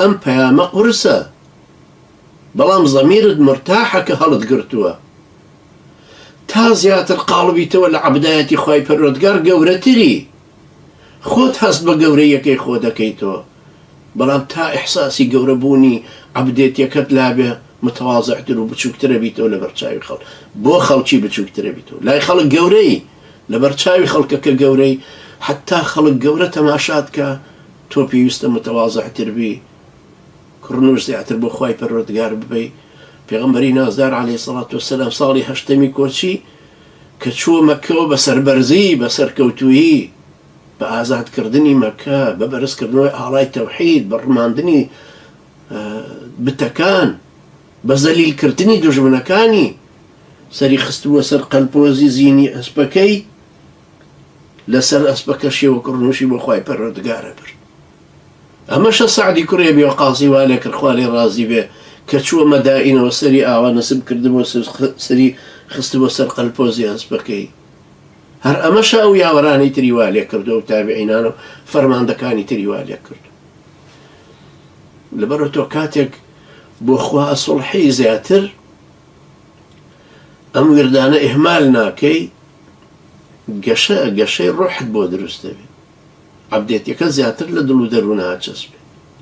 ئەم پەیامە قورسە، بەڵام زەمیرت مرتاحە کە هەڵت گرتووە. تا زیاتر قاڵبیتەوە لە عەبدایەتی خوای پەروەردگار گەورەتری. خۆت هەست بە گەورەیەکەی خۆ دەکەیتەوە، بەڵام تا ئیحساسی گەورەبوونی عەبدێتیەکەت لابێ متەواضعتر و بچووکترە بیتەوە لە بەرچاوی خەڵک. بۆ خەڵکی بچووکترە بیتەوە، لای خەڵک گەورەی، لە بەرچاوی خەڵکەکە گەورەی. حتا خەڵک گەورە تەماشات کە تۆ پێویستە متەواضعتر بی، کڕنوش زیاتر بۆ خوای پەروەردگار ببەی. پێغەمبەری نازدار عەلەیهی سەڵات وەسەلام ساڵی هەشتەمی کۆچی کە چووە مەککەوە بە سەربەرزی، بە سەرکەوتویی، بە ئازادکردنی مەککە، بە بەرزکردنەوەی ئاڵای تەوحید، بە ڕماندنی بتەکان، بە زەلیلکردنی دوژمنەکانی، سەری خستووە سەر قەلپۆزی زینی ئەسپەکەی، لەسەر ئەسپەکە شێوە کڕنوشی بۆ خوای پەروەردگارە برد. ئەمەشە سەعدی کوڕی ئەبی وەقاسی وا لێ کرد، خوا لێ ڕازی بێ، کە چووە مەدائینەوە سەری ئاوا نەسب کردبووە سەری خستبووە سەر قەلپۆزی ئەسپەکەی. هەر ئەمەشە ئەو یاوەرانەی تری وا لێ کردو و تابعینان و فەرماندەکانی تری وا لێ کرد. لەبەرەوە تۆ کاتێک بۆ خوا ئەسوڵحی زیاتر ئەم وردانە ئیهمال ناکەی، گەشەی ڕوحت بۆ دروست دەبێت، عەبدێتیەکە زیاتر لە دڵ و دەروونە ئاچەسبێت.